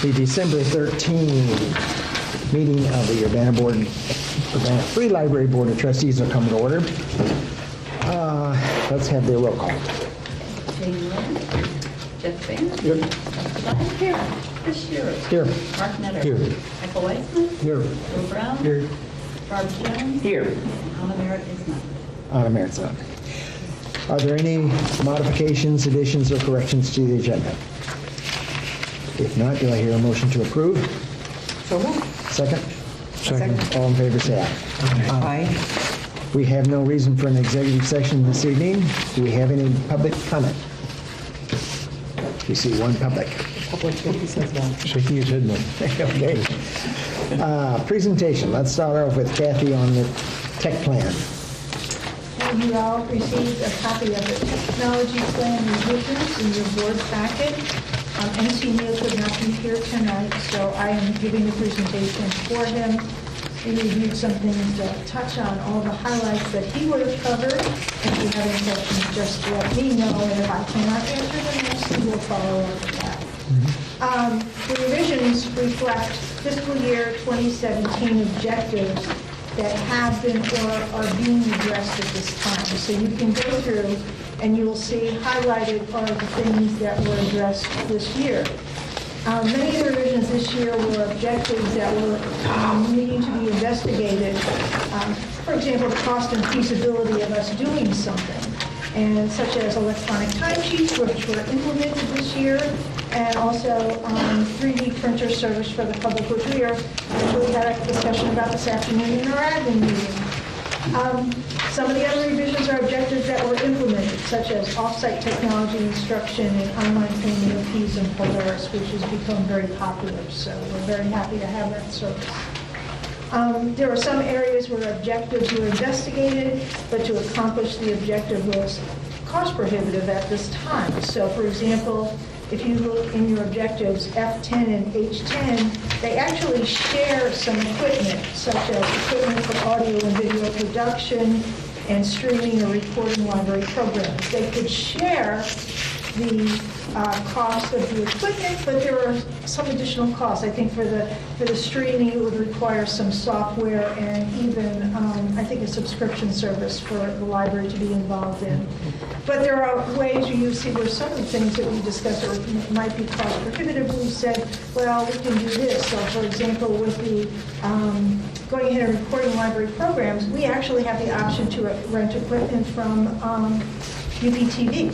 the December 13 meeting of the Urbana Free Library Board of Trustees will come to order. Let's have their roll call. Jane Lynn, Jeff Bain. Here. Here. Chris Shearer. Here. Mark Netter. Here. Michael Weissman. Here. Bill Brown. Here. Barb Jones. Here. Anna Merritt is not. Anna Merritt's on. Are there any modifications, additions, or corrections to the agenda? If not, do I hear a motion to approve? So moved. Second? Second. All in favor, say aye. Aye. We have no reason for an executive session this evening. Do we have any public comment? We see one public. Public safety says no. Shaking his head no. Okay. Presentation. Let's start off with Kathy on the tech plan. You all received a copy of the technology plan revisions in your board packet. NC Neal could not be here tonight, so I am giving the presentation for him. We reviewed some things that touch on all the highlights that he would have covered. If you have any questions, just let me know, and if I cannot answer them, NC will follow up with that. The revisions reflect fiscal year 2017 objectives that have been or are being addressed at this time. So you can go through and you will see highlighted are the things that were addressed this year. Many of the revisions this year were objectives that were needing to be investigated. For example, the cost and feasibility of us doing something, and such as electronic timesheets, which were implemented this year, and also 3D printer service for the public, which we actually had a discussion about this afternoon in our admin meeting. Some of the other revisions are objectives that were implemented, such as off-site technology instruction and online training of P's and Polaris, which has become very popular. So we're very happy to have that service. There were some areas where objectives were investigated, but to accomplish the objective was cost prohibitive at this time. So, for example, if you look in your objectives, F10 and H10, they actually share some equipment, such as equipment for audio and video production and streaming or recording library programs. They could share the cost of the equipment, but there are some additional costs. I think for the streaming, it would require some software and even, I think, a subscription service for the library to be involved in. But there are ways you see where some of the things that we discussed might be cost prohibitive. We said, well, we can do this. So, for example, with the going ahead and recording library programs, we actually have the option to rent equipment from UPTV.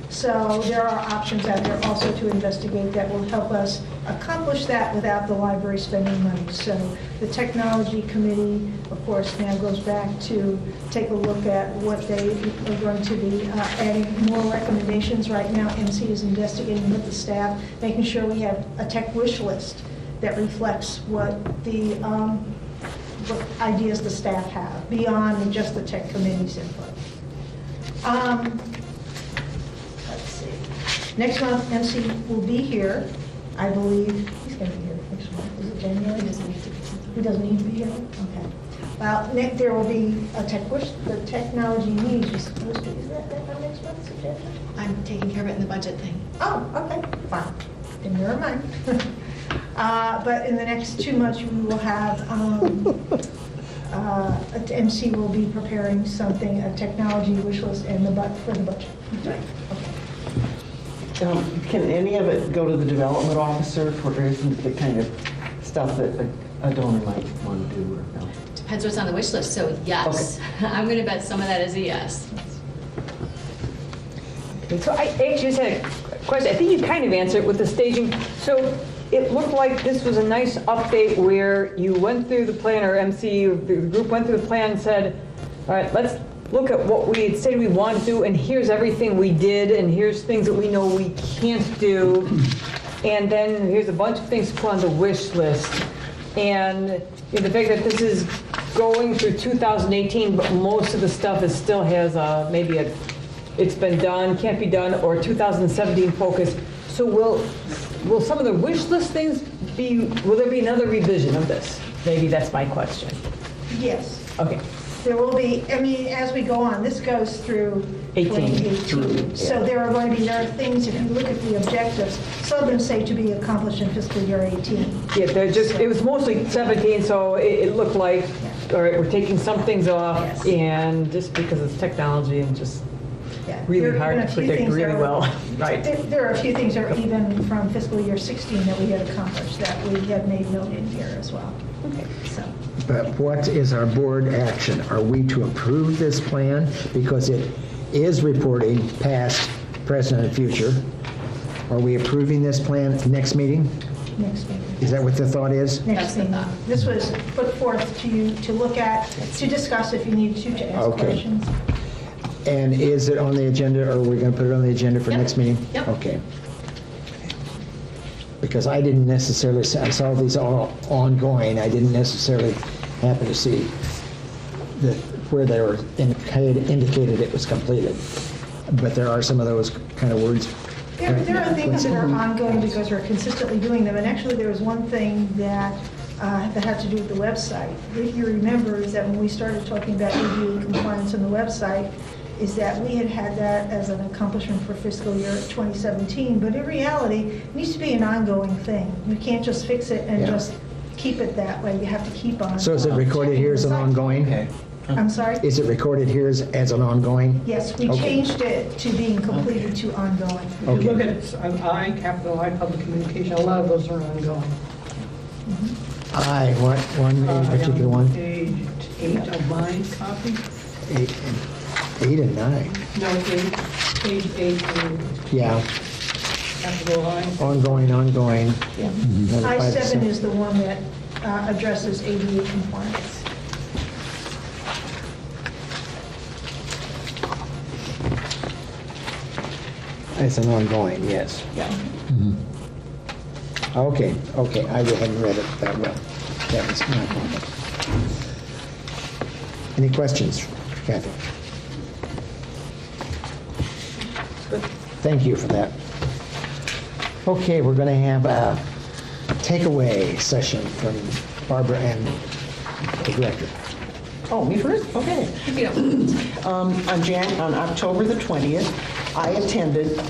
So there are options out there also to investigate that will help us accomplish that without the library spending money. So the technology committee, of course, now goes back to take a look at what they are going to be adding more recommendations. Right now, MC is investigating with the staff, making sure we have a tech wish list that reflects what the what ideas the staff have beyond just the tech committee's input. Next month, MC will be here. I believe he's going to be here next month. Is it January? He doesn't need to be. He doesn't need to be here? Okay. Well, there will be a tech push. The technology needs is supposed to be. Is that next month's agenda? I'm taking care of it in the budget thing. Oh, okay. Fine. Then never mind. But in the next 2 months, we will have, MC will be preparing something, a technology wish list and for the budget. Right. Okay. Can any of it go to the development officer, or isn't the kind of stuff that a donor might want to do or no? Depends what's on the wish list, so yes. Okay. I'm going to bet some of that is a yes. So I actually just had a question. I think you kind of answered it with the staging. So it looked like this was a nice update where you went through the plan, or MC, the group went through the plan and said, all right, let's look at what we had said we want to do, and here's everything we did, and here's things that we know we can't do, and then here's a bunch of things to put on the wish list. And the fact that this is going through 2018, but most of the stuff is still has maybe it's been done, can't be done, or 2017 focus. So will some of the wish list things will there be another revision of this? Maybe that's my question. Yes. Okay. There will be, I mean, as we go on, this goes through 2018. So there are things, if you look at the objectives, some of them say to be accomplished in fiscal year 18. Yeah, it was mostly 17, so it looked like, all right, we're taking some things off, Yes. and just because it's technology and just Yeah. There really are hard even a to few predict things really that are- well. Right. There are a few things that are even from fiscal year 16 that we had accomplished, that we had made note in here as well. Okay. So, But what is our board action? Are we to approve this plan because it is reporting past, present, and future? Are we approving this plan next meeting? next meeting. Is that what the thought is? That's Next the meeting. thought. This was put forth to you to look at, to discuss if you need to ask Okay. questions. And is it on the agenda, or are we going to put it on the agenda for Yep. next meeting? Yep. Okay. Because I didn't necessarily, I saw these all ongoing, I didn't necessarily happen to see where they were indicated it was completed. But there are some of those kind of words. There are things that are ongoing because we're consistently doing them, and actually there was one thing that had to do with the website. If you remember, is that when we started talking about ADA compliance on the website, is that we had that as an accomplishment for fiscal year 2017, but in reality, it needs to be an ongoing thing. You can't just fix it and Yeah. just keep it that way. You have to keep on. So is it recorded here as an ongoing? Okay. I'm sorry? Is it recorded here as an ongoing? Yes, we Okay. changed it to being completed to ongoing. If you look Okay. at it, an I, capital I, public communication, a lot of those are ongoing. What one, any particular one? Page 8 of my copy. 8 and 9. No, page 8, Yeah, capital I. ongoing. Yeah. I-7 is the one that addresses ADA compliance. It's an ongoing, yes. Yeah. Okay, I hadn't read it that well. That was my problem. Any questions, Kathy? Thank you for that. Okay, we're going to have a takeaway session from Barbara and the director. Oh, me first? Okay. If you don't- On October the 20th, I attended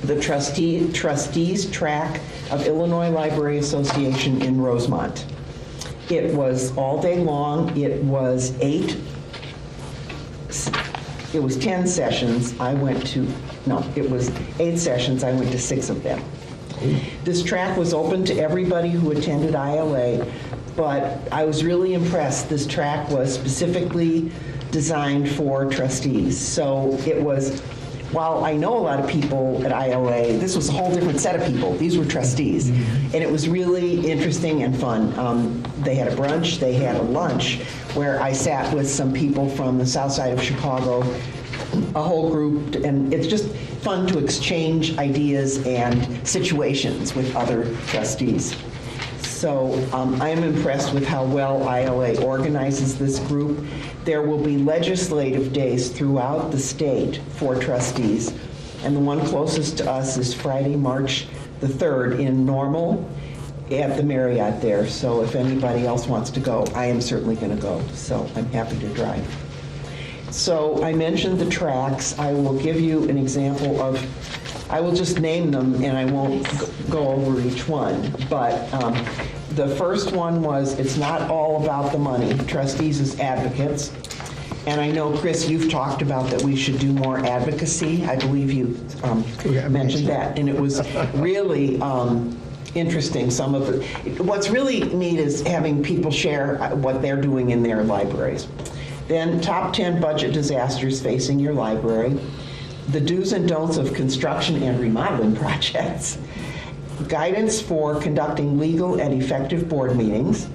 the trustees track of Illinois Library Association in Rosemont. It was all day long. It was 10 sessions. It was 8 sessions. I went to 6 of them. This track was open to everybody who attended ILA, but I was really impressed. This track was specifically designed for trustees. So it was, while I know a lot of people at ILA, this was a whole different set of people. These were trustees. And it was really interesting and fun. They had a brunch, they had a lunch, where I sat with some people from the south side of Chicago, a whole group, and it's just fun to exchange ideas and situations with other trustees. So I am impressed with how well ILA organizes this group. There will be legislative days throughout the state for trustees, and the one closest to us is Friday, March the 3rd in Normal at the Marriott there. So if anybody else wants to go, I am certainly going to go. So I'm happy to drive. So I mentioned the tracks. I will give you an example of, I will just name them and I won't go over each one. But the first one was, it's not all about the money, trustees as advocates. And I know, Chris, you've talked about that we should do more advocacy. I believe you mentioned that. And it was really interesting. Some of it. What's really neat is having people share what they're doing in their libraries. Then top 10 budget disasters facing your library, the do's and don'ts of construction and remodeling projects, guidance for conducting legal and effective board meetings.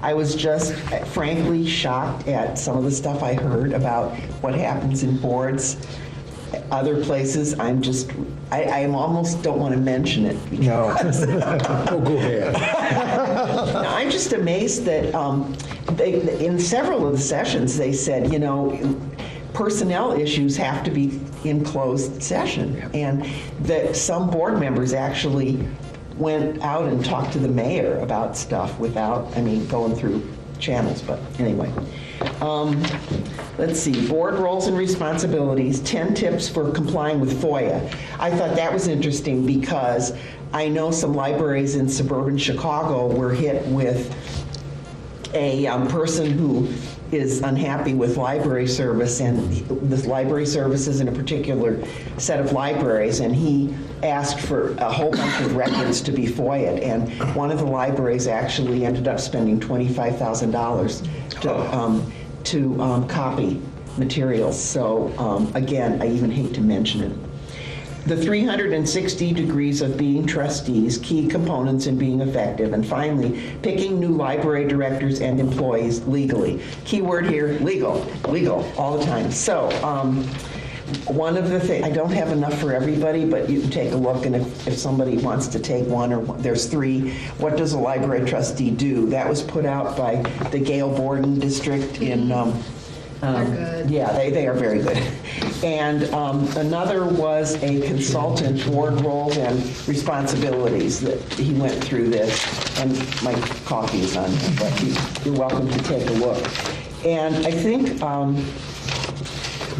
I was just frankly shocked at some of the stuff I heard about what happens in boards. Other places, I almost don't want to mention it. No. Oh, go ahead. Now, I'm just amazed that in several of the sessions, they said, personnel issues have to be in closed session. And that some board members actually went out and talked to the mayor about stuff without, going through channels, but anyway. Let's see, board roles and responsibilities, 10 tips for complying with FOIA. I thought that was interesting because I know some libraries in suburban Chicago were hit with a person who is unhappy with library service, and this library service is in a particular set of libraries, and he asked for a whole bunch of records to be FOIA'd, and one of the libraries actually ended up spending $25,000 to copy materials. So again, I even hate to mention it. The 360 degrees of being trustees, key components in being effective, and finally, picking new library directors and employees legally. Key word here, legal, all the time. So one of the things, I don't have enough for everybody, but you can take a look, and if somebody wants to take one, or there's 3, what does a library trustee do? That was put out by the Gail Borden District in They're good. Yeah, they are very good. And another was a consultant, board roles and responsibilities, that he went through this, and my copy is on him, but you're welcome to take a look. And I think,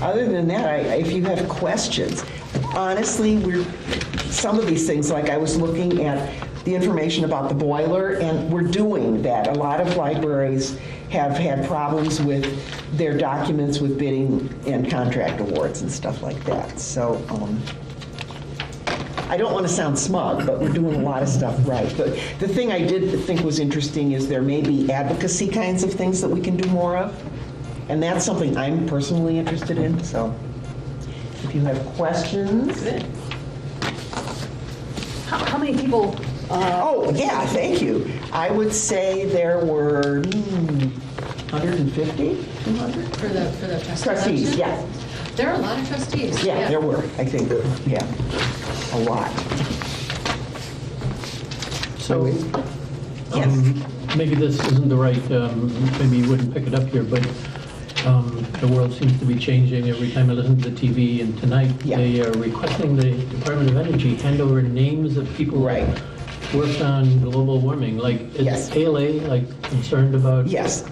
other than that, if you have questions, honestly, some of these things, like I was looking at the information about the boiler, and we're doing that. A lot of libraries have had problems with their documents with bidding and contract awards and stuff like that. So I don't want to sound smug, but we're doing a lot of stuff right. But the thing I did think was interesting is there may be advocacy kinds of things that we can do more of, and that's something I'm personally interested in. So if you have questions. Good. How many people? Oh, yeah, thank you. I would say there were 150, 200? For the trustee Trustees, election? yeah. There are a lot of trustees. Yeah, there were, I think, yeah, a lot. So, Yes. maybe this isn't the right, maybe you wouldn't pick it up here, but the world seems to be changing every time I listen to the TV, and tonight Yeah. they are requesting the Department of Energy hand over names of people Right. who worked on global warming. Like, Yes. is ALA concerned about? Yes.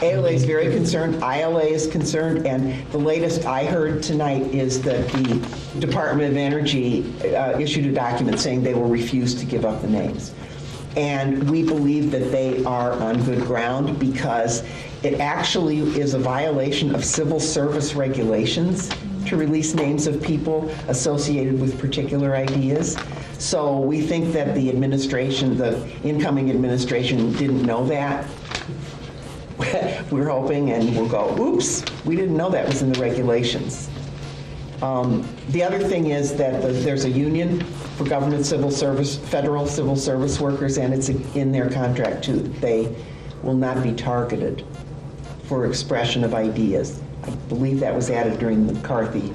ALA is very concerned, ILA is concerned, and the latest I heard tonight is that the Department of Energy issued a document saying they will refuse to give up the names. And we believe that they are on good ground because it actually is a violation of civil service regulations to release names of people associated with particular ideas. So we think that the administration, the incoming administration, didn't know that. We're hoping, and we'll go, oops, we didn't know that was in the regulations. The other thing is that there's a union for government civil service, federal civil service workers, and it's in their contract too. They will not be targeted for expression of ideas. I believe that was added during the McCarthy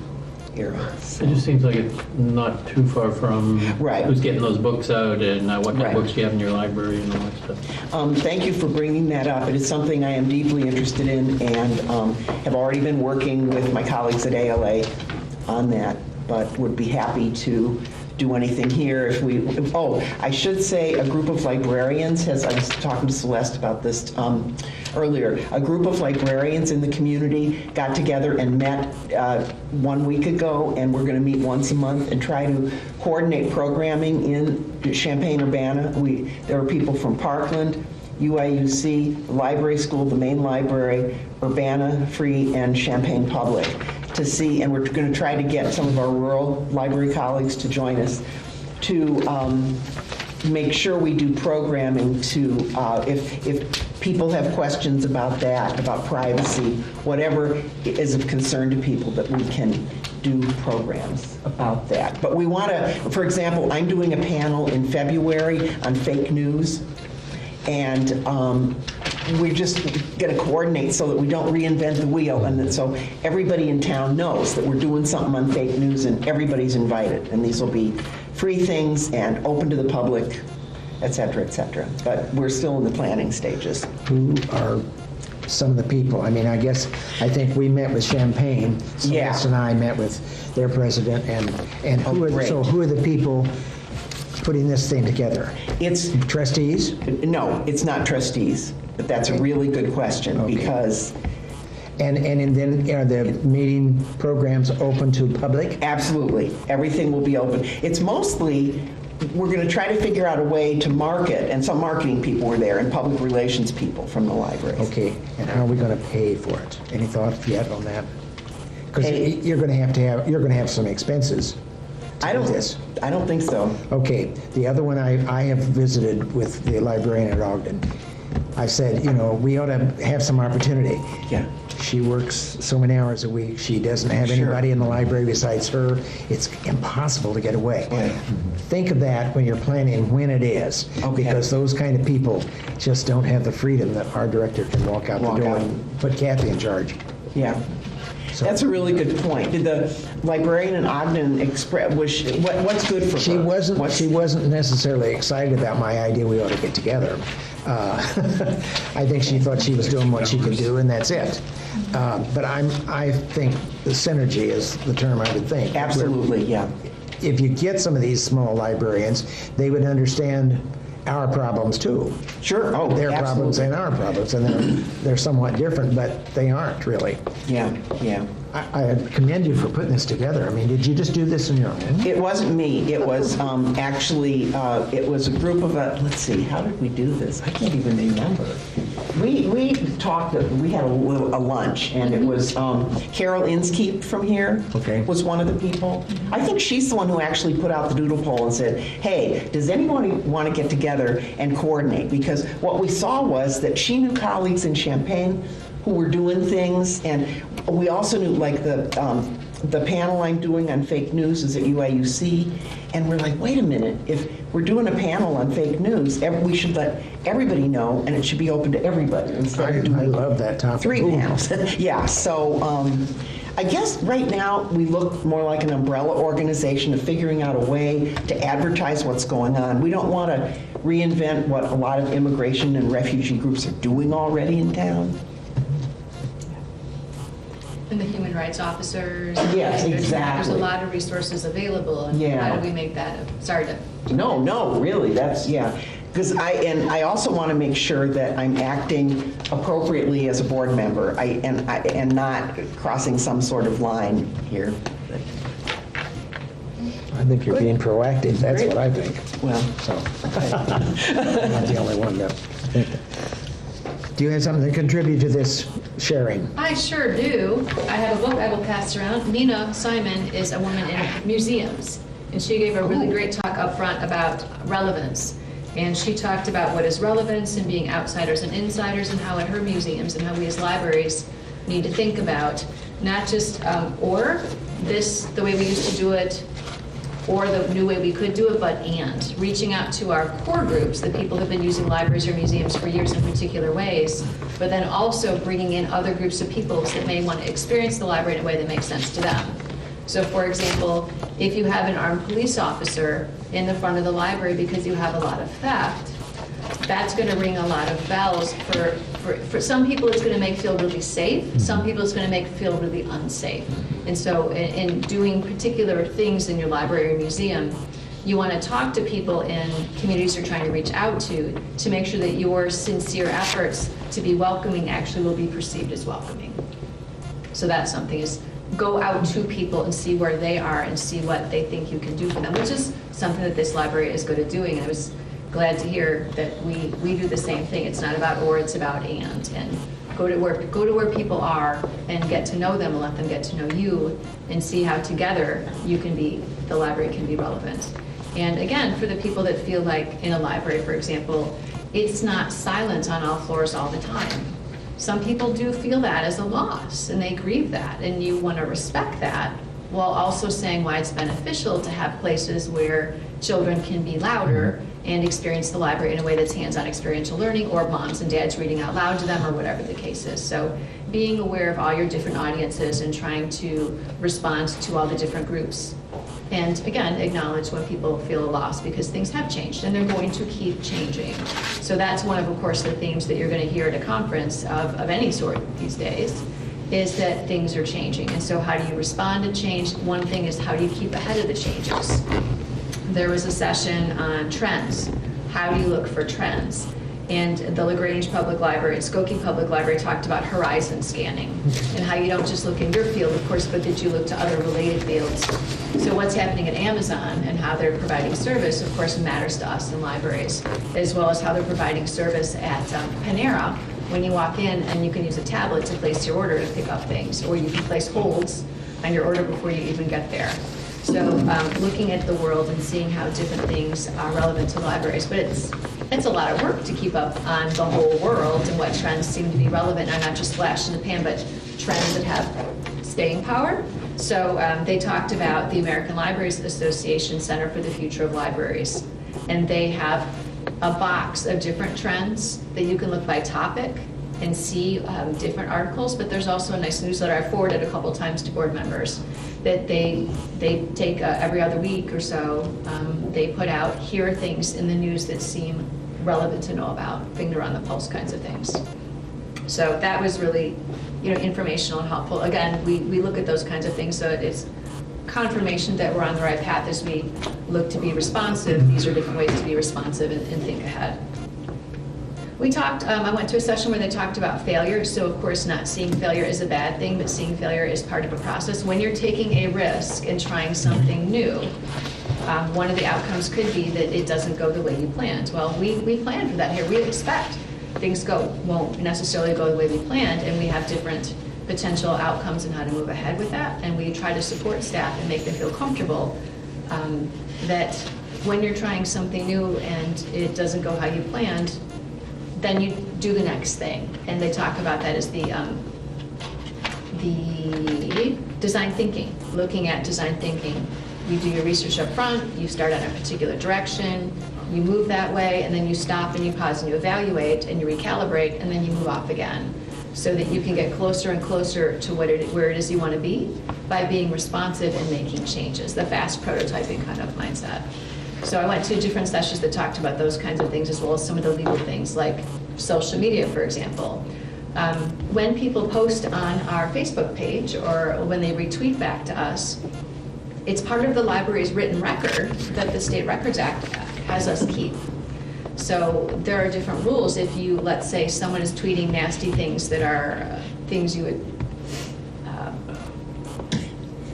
era. It just seems like it's not too far from Right. who's getting those books out, and what kind Right. of books do you have in your library and all that stuff. Thank you for bringing that up. It is something I am deeply interested in, and have already been working with my colleagues at ALA on that, but would be happy to do anything here if we, I should say a group of librarians I was talking to Celeste about this earlier, a group of librarians in the community got together and met 1 week ago, and we're going to meet once a month and try to coordinate programming in Champaign-Urbana. There are people from Parkland, UIUC, the library school, the main library, Urbana Free, and Champaign Public to see, and we're going to try to get some of our rural library colleagues to join us to make sure we do programming to, if people have questions about that, about privacy, whatever is of concern to people, that we can do programs about that. But we want to, for example, I'm doing a panel in February on fake news, and we're just going to coordinate so that we don't reinvent the wheel, and that so everybody in town knows that we're doing something on fake news, and everybody's invited. And these will be free things and open to the public, et cetera, et cetera. But we're still in the planning stages. Who are some of the people? I mean, I think we met with Champaign. Celeste and I met with their president, and who are great. the people putting this thing together? It's, Trustees? no, it's not trustees, but that's a really good question, Okay. because And then are the meeting programs open to public? absolutely, everything will be open. It's mostly, we're going to try to figure out a way to market, and some marketing people were there, and public relations people from the libraries. Okay, and how are we going to pay for it? Any thought yet on that? Because Pay? you're going to have some expenses to I do don't, this. I don't think so. Okay, the other one I have visited with the librarian at Ogden. I said, we ought to have some opportunity. Yeah. She works so many hours a week. She doesn't have Sure. anybody in the library besides her. It's impossible to get away. Yeah. Think of that when you're planning when it is, Okay. because those kind of people just don't have the freedom that our director can walk out Walk the door out. and put Kathy in charge. Yeah. That's a really good point. Did the librarian in Ogden express, what's good for her? She wasn't. What's- She wasn't necessarily excited about my idea. We ought to get together. I think she thought she was doing what she could do, and that's it. But I think the synergy is the term I would think. Absolutely, yeah. If you get some of these small librarians, they would understand our problems too. Sure, oh, Their problems absolutely. and our problems, and they're somewhat different, but they aren't really. Yeah, yeah. I commend you for putting this together. I mean, did you just do this on your own? It wasn't me. It was actually, it was a group of, let's see, how did we do this? I can't even remember. We talked, we had a lunch, and it was Carol Inskeep from here Okay. was one of the people. I think she's the one who actually put out the doodle poll and said, hey, does anyone want to get together and coordinate? Because what we saw was that she knew colleagues in Champaign who were doing things, and we also knew, like, the panel I'm doing on fake news is at UIUC, and we're like, wait a minute, if we're doing a panel on fake news, we should let everybody know, and it should be open to everybody instead of doing I love that topic. 3 Ooh. panels. Yeah, so I guess right now we look more like an umbrella organization of figuring out a way to advertise what's going on. We don't want to reinvent what a lot of immigration and refugee groups are doing already in town. And the human rights officers. Yes, There's exactly. a lot of resources available, and Yeah. how do we make that, sorry to, No, really, that's, yeah. Because I also want to make sure that I'm acting appropriately as a board member and not crossing some sort of line here. I think you're being proactive. That's what I think. Well, So, I'm not the only one to think that. Do you have something to contribute to this sharing? I sure do. I have a book I will pass around. Nina Simon is a woman in museums, and she gave a really great talk up front about relevance. And she talked about what is relevance and being outsiders and insiders, and how at her museums and how we as libraries need to think about not just or this, the way we used to do it, or the new way we could do it, but and reaching out to our core groups, the people who've been using libraries or museums for years in particular ways, but then also bringing in other groups of people that may want to experience the library in a way that makes sense to them. So for example, if you have an armed police officer in the front of the library because you have a lot of theft, that's going to ring a lot of bells. For some people, it's going to make feel really safe. Some people, it's going to make feel really unsafe. And so in doing particular things in your library or museum, you want to talk to people in communities you're trying to reach out to make sure that your sincere efforts to be welcoming actually will be perceived as welcoming. So that's something, is go out to people and see where they are and see what they think you can do for them, which is something that this library is good at doing. I was glad to hear that we do the same thing. It's not about or, it's about and go to where people are and get to know them and let them get to know you and see how together the library can be relevant. And again, for the people that feel like in a library, for example, it's not silent on all floors all the time. Some people do feel that as a loss, and they grieve that, and you want to respect that, while also saying why it's beneficial to have places where children can be louder and experience the library in a way that's hands-on experiential learning, or moms and dads reading out loud to them, or whatever the case is. So being aware of all your different audiences and trying to respond to all the different groups. And again, acknowledge when people feel a loss, because things have changed and they're going to keep changing. So that's one of course, the themes that you're going to hear at a conference of any sort these days, is that things are changing. And so how do you respond to change? One thing is, how do you keep ahead of the changes? there was a session on trends. How do you look for trends? And the LaGrange Public Library and Skokie Public Library talked about horizon scanning and how you don't just look in your field, of course, but that you look to other related fields. So what's happening at Amazon and how they're providing service, of course, matters to us in libraries, as well as how they're providing service at Panera. When you walk in and you can use a tablet to place your order to pick up things, or you can place holds on your order before you even get there. So looking at the world and seeing how different things are relevant to libraries, but it's a lot of work to keep up on the whole world and what trends seem to be relevant, and not just flash in the pan, but trends that have staying power. So they talked about the American Libraries Association Center for the Future of Libraries, and they have a box of different trends that you can look by topic and see different articles, but there's also a nice newsletter I forwarded a couple times to board members that they take every other week or so. They put out, here are things in the news that seem relevant to know about, finger on the pulse kinds of things. So that was really, informational and helpful. Again, we look at those kinds of things, so it's confirmation that we're on the right path as we look to be responsive. These are different ways to be responsive and think ahead. We talked, I went to a session where they talked about failure. So of course, not seeing failure is a bad thing, but seeing failure is part of a process. When you're taking a risk and trying something new, one of the outcomes could be that it doesn't go the way you planned. Well, we plan for that here. We expect things won't necessarily go the way we planned, and we have different potential outcomes and how to move ahead with that. And we try to support staff and make them feel comfortable that when you're trying something new and it doesn't go how you planned, then you do the next thing. And they talk about that as the design thinking, looking at design thinking. You do your research up front, you start on a particular direction, you move that way, and then you stop and you pause and you evaluate and you recalibrate, and then you move off again, so that you can get closer and closer to where it is you want to be by being responsive and making changes, the fast prototyping kind of mindset. So I went to different sessions that talked about those kinds of things, as well as some of the legal things, like social media, for example. When people post on our Facebook page or when they retweet back to us, it's part of the library's written record that the State Records Act has us keep. So there are different rules. If you, let's say, someone is tweeting nasty things that are things you would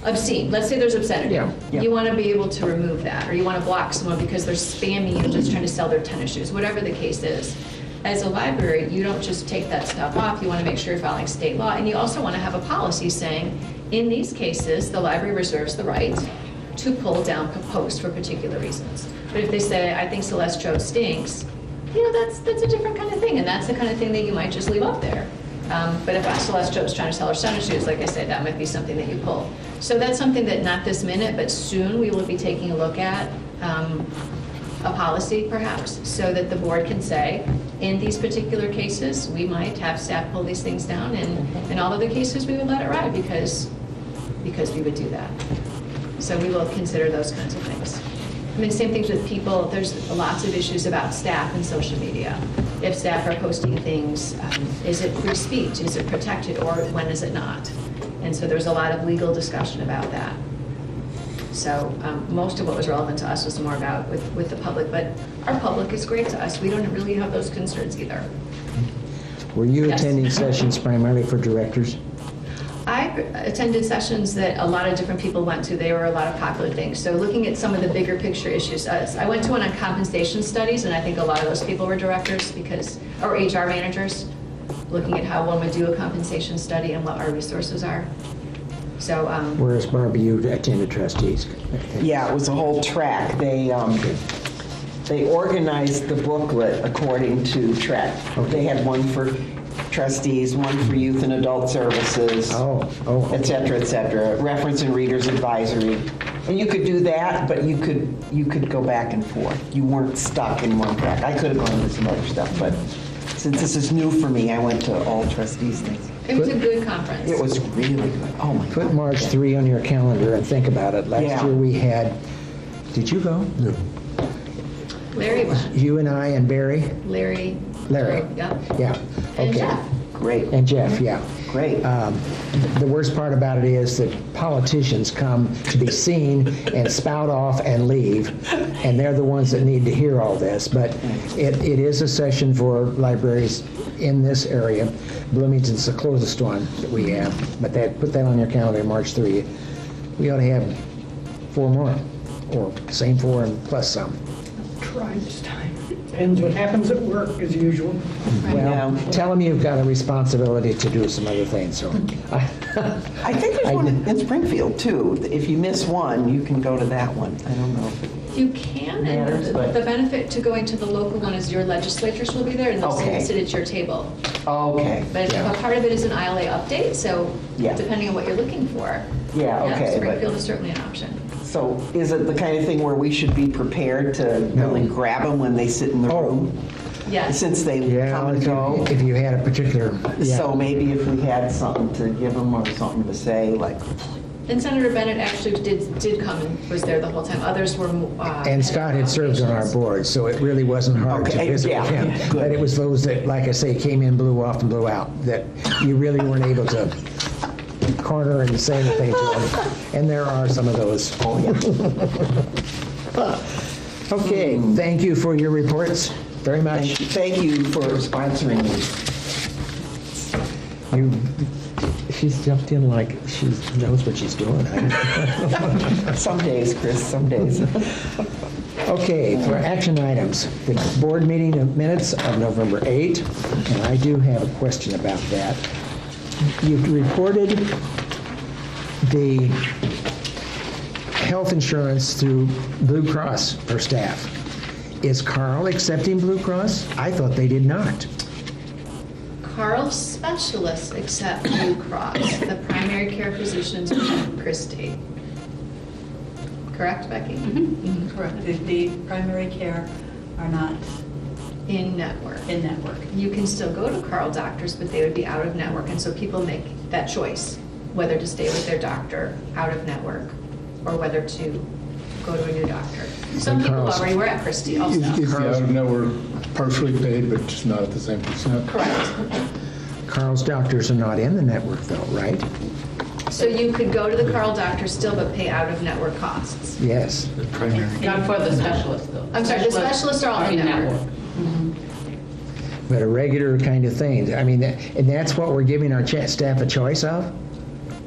obscene. Let's say there's obscenity. Yeah. You want to be able to remove that, or you want to block someone because they're spamming you and just trying to sell their tennis shoes, whatever the case is. As a library, you don't just take that stuff off. You want to make sure you're following state law, and you also want to have a policy saying, in these cases, the library reserves the right to pull down posts for particular reasons. But if they say, I think Celeste Choate stinks, that's a different kind of thing, and that's the kind of thing that you might just leave up there. But if Celeste Choate's trying to sell her tennis shoes, like I said, that might be something that you pull. So that's something that not this minute, but soon we will be taking a look at a policy perhaps, so that the board can say, in these particular cases, we might have staff pull these things down, and in all other cases, we would let it ride because we would do that. So we will consider those kinds of things. I mean, same things with people. There's lots of issues about staff and social media. If staff are posting things, is it free speech? Is it protected, or when is it not? And so there's a lot of legal discussion about that. So most of what was relevant to us was more about with the public, but our public is great to us. We don't really have those concerns either. Were you Yes. attending sessions primarily for directors? I attended sessions that a lot of different people went to. They were a lot of popular things. So looking at some of the bigger picture issues, I went to one on compensation studies, and I think a lot of those people were directors or HR managers, looking at how one would do a compensation study and what our resources are. So, Whereas Barbie, you attended trustees. Yeah, it was a whole track. They organized the booklet according to track. They had one for trustees, one for youth and adult services, et cetera, reference and readers advisory. And you could do that, but you could go back and forth. You weren't stuck in one track. I could have gone to some other stuff, but since this is new for me, I went to all trustees things. it was a good conference. It was really good. Oh my God. Put March 3 on your calendar and think about it. Last Yeah. year we had, did you go? No. Larry went. You and I and Barry? Larry. Larry. Yeah. Yeah, And okay. Jeff. Great. And Jeff, yeah. Great. The worst part about it is that politicians come to be seen and spout off and leave, and they're the ones that need to hear all this. But it is a session for libraries in this area. Bloomington's the closest one that we have, but put that on your calendar, March 3. We ought to have 4 more, or same 4 and plus some. Try this time. Depends what happens at work, as usual. Well, tell them you've got a responsibility to do some other things, so. I think there's one in Springfield, too. If you miss one, you can go to that one. I don't know. You can, Matters, and but- the benefit to going to the local one is your legislators will be there, and they'll Okay. sit at your table. Okay. But a part of it is an ILA update, so Yeah. depending on what you're looking for. Yeah, okay, but- Springfield is certainly an option. So is it the kind of thing where we should be prepared to really grab them when they sit in the room? Yes. Since they Yeah, come and go? if you had a particular, yeah. So maybe if we had something to give them or something to say, like, And Senator Bennett actually did come and was there the whole time. Others were. And Scott had served on our board, so it really wasn't hard to Okay, visit yeah, with him. yeah, good. But it was those that, like I say, came in, blew off, and blew out, that you really weren't able to corner and say anything to them. And there are some of those. oh, yeah. Okay, thank you for your reports very much. Thank you for sponsoring me. She's jumped in like she knows what she's doing. Some days, Chris, some days. Okay, for action items, the board meeting of minutes of November 8, and I do have a question about that. You've reported the health insurance through Blue Cross for staff. Is Carl accepting Blue Cross? I thought they did not. Carl's specialists accept Blue Cross. The primary care physicians accept Christie. Correct, Becky? Correct. The primary care are not In network. in network. You can still go to Carl doctors, but they would be out of network, and so people make that choice, whether to stay with their doctor out of network or whether to go to a new doctor. Some people Carl's- already were at Christie also. Is the out-of-network partially paid, but just not at the same percent? Correct. Carl's doctors are not in the network though, right? So you could go to the Carl doctor still, but pay out of network costs. Yes. The primary. Not for the specialists, though. I'm sorry, the specialists are all in network. But a regular kind of thing. I mean, and that's what we're giving our staff a choice of?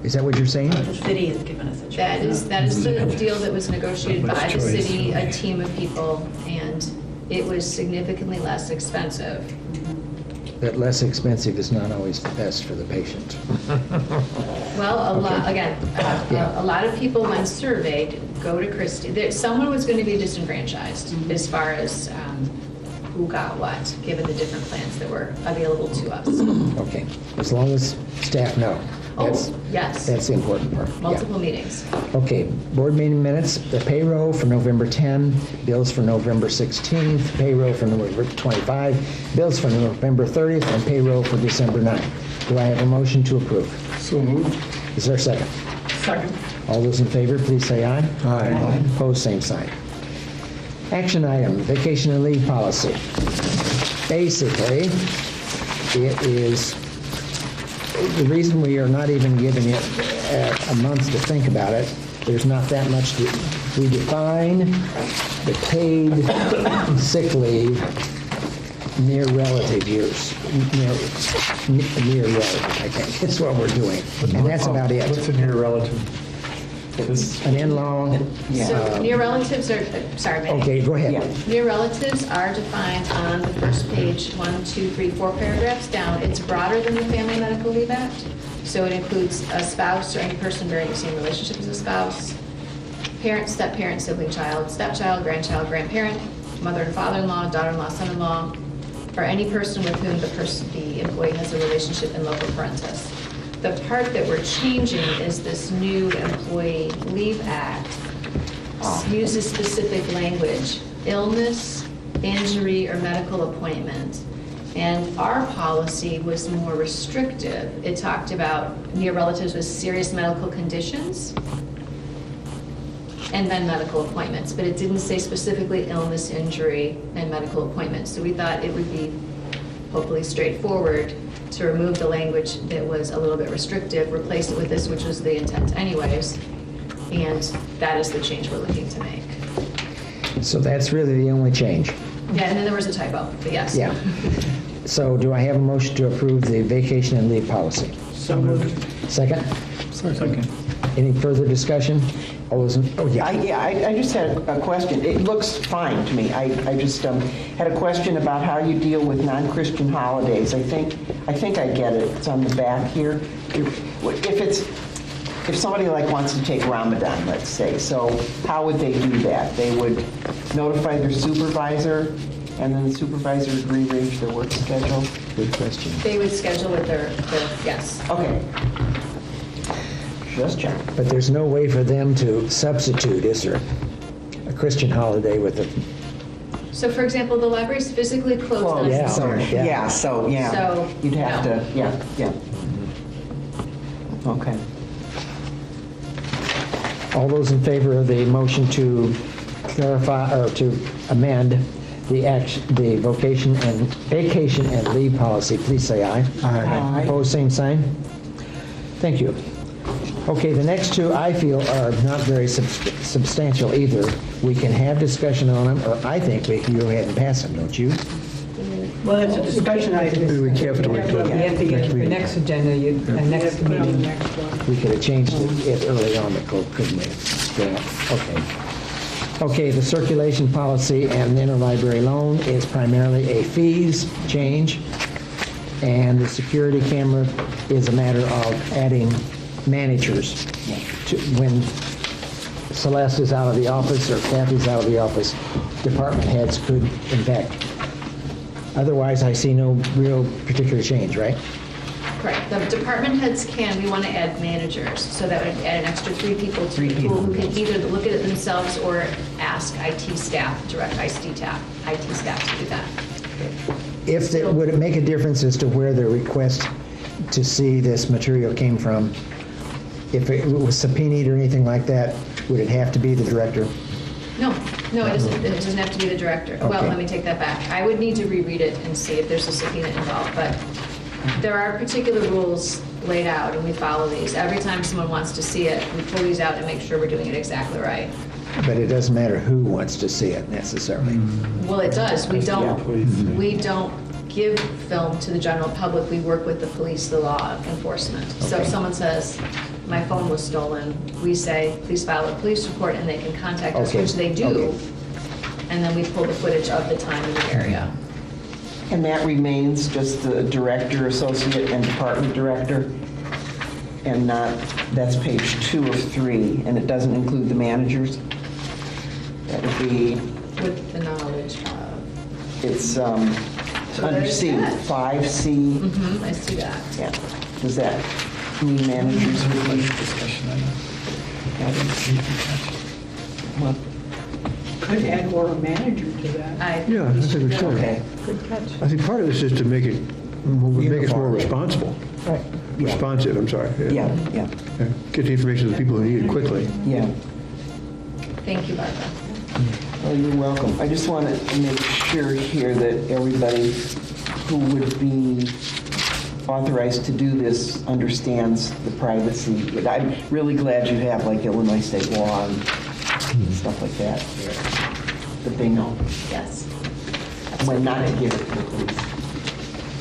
Is that what you're saying? The city has given us a choice. That is the deal that was negotiated by the Choice. city, a team of people, and it was significantly less expensive. That less expensive is not always the best for the patient. Well, Yeah. a lot of people, when surveyed, go to Christie. Someone was going to be disenfranchised as far as who got what, given the different plans that were available to us. Okay, as long as staff know. That's- Oh, yes, That's the important part. Yeah. multiple meetings. Okay, board meeting minutes, the payroll for November 10, bills for November 16th, payroll for November 25, bills for November 30th, and payroll for December 9th. Do I have a motion to approve? So moved. Is there a second? Second. All those in favor, please say aye. Aye. Opposed, same sign. Action item, vacation and leave policy. Basically, it is, the reason we are not even giving it a month to think about it, there's not that much to, we define the paid sick leave near relative years. Near relative, I think, that's what we're doing. And that's about What's it. in your relative? An in-law, So near relatives are, sorry, Mandy. okay, go ahead. Yeah. Near relatives are defined on the first page, 1, 2, 3, 4 paragraphs down. It's broader than the Family Medical Leave Act, so it includes a spouse or any person bearing the same relationship as a spouse, parent, step-parent, sibling, child, stepchild, grandchild, grandparent, mother and father-in-law, daughter-in-law, son-in-law, or any person with whom the employee has a relationship in loco parentis. The part that we're changing is this new Employee Leave Act uses specific language, illness, injury, or medical appointment. And our policy was more restrictive. It talked about near relatives with serious medical conditions and then medical appointments, but it didn't say specifically illness, injury, and medical appointments. So we thought it would be hopefully straightforward to remove the language that was a little bit restrictive, replace it with this, which was the intent anyways, and that is the change we're looking to make. So that's really the only change. Yeah, and then there was a typo, but yes. Yeah. So do I have a motion to approve the vacation and leave policy? So moved. Second? Second. Any further discussion? All those in, oh, yeah. I just had a question. It looks fine to me. I just had a question about how you deal with non-Christian holidays. I think I get it. It's on the back here. If somebody like wants to take Ramadan, let's say, so how would they do that? They would notify their supervisor, and then the supervisor would rearrange their work schedule? Good question. They would schedule with their yes. Okay. Just check. But there's no way for them to substitute, is there? A Christian holiday with a, So for example, the library's physically closed on yeah. Saturday. Yeah. So you'd have no. to, yeah. Okay. all those in favor of the motion to clarify, or to amend the vacation and leave policy, please say aye. Aye. Opposed, same sign. Thank you. Okay, the next two I feel are not very substantial either. We can have discussion on them, or I think we can go ahead and pass them, don't you? Well, that's a discussion item. We have to wait till You have to get next the meeting. next agenda, next Put it on the meeting. next one. We could have changed it early on, couldn't we? Yeah, okay. Okay, the circulation policy and interlibrary loan is primarily a fees change, and the security camera is a matter of adding managers. When Celeste is out of the office or Kathy's out of the office, department heads could, in fact. Otherwise, I see no real particular change, right? Correct. The department heads we want to add managers, so that would add an extra 3 people to the pool who can either look at it themselves or ask IT staff, direct IT staff to do that. Would it make a difference as to where the request to see this material came from? If it was subpoenaed or anything like that, would it have to be the director? No, it doesn't have to be the director. Well, Okay. let me take that back. I would need to reread it and see if there's a subpoena involved, but there are particular rules laid out, and we follow these. Every time someone wants to see it, we pull these out and make sure we're doing it exactly right. But it doesn't matter who wants to see it necessarily. Well, it does. We don't give film to the general public. We work with the police, the law enforcement. So if someone says, my phone was stolen, we say, please file a police report, and they can contact us, Okay. which they do. Okay. And then we pull the footage of the time in the area. And that remains just the director, associate, and department director? And that's page 2 of 3, and it doesn't include the managers? That would be, With the knowledge of. it's under there's C, that. 5C. I see that. Yeah. Does that mean managers would be? Well, Could add more a manager to that. Yeah, I think we should. okay. I think part of this is to make it more Uniform. responsible. Right. Responsive, I'm sorry. Yeah. Get the information to the people who need it quickly. Yeah. Thank you, Barbara. Oh, you're welcome. I just want to make sure here that everybody who would be authorized to do this understands the privacy. But I'm really glad you have like Illinois state law and stuff like that, that they know Yes. when not to give it to the police.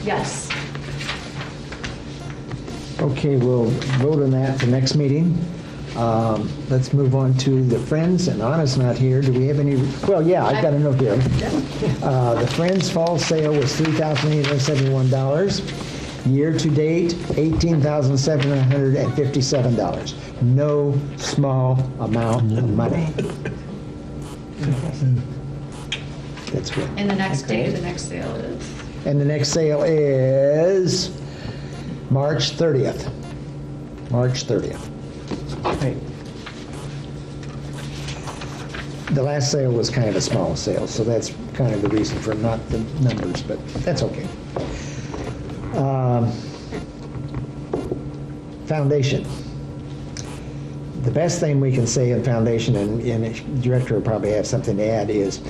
Yes. Okay, we'll vote on that for next meeting. Let's move on to the Friends, and Anna's not here. Do we have any, well, yeah, I've got a note here. The Friends Fall Sale was $3,871. Year-to-date, $18,757. No small amount of money. That's good. And the next date of the next sale is? And the next sale is March 30th. March 30th. Right. The last sale was kind of a small sale, so that's kind of the reason for not the numbers, but that's okay. Foundation. The best thing we can say in Foundation, and the director will probably have something to add, is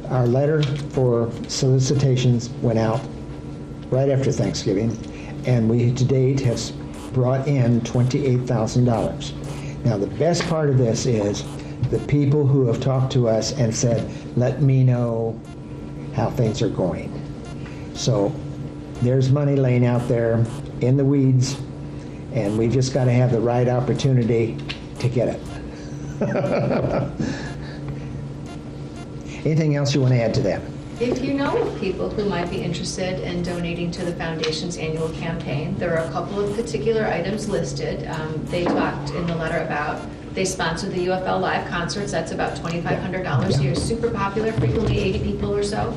our letter for solicitations went out right after Thanksgiving, and we to date have brought in $28,000. Now, the best part of this is the people who have talked to us and said, let me know how things are going. So there's money laying out there in the weeds, and we've just got to have the right opportunity to get it. Anything else you want to add to that? If you know of people who might be interested in donating to the foundation's annual campaign, there are a couple of particular items listed. They talked in the letter about, they sponsor the UFL Live concerts. That's about $2,500 a year. Super popular, frequently 80 people or so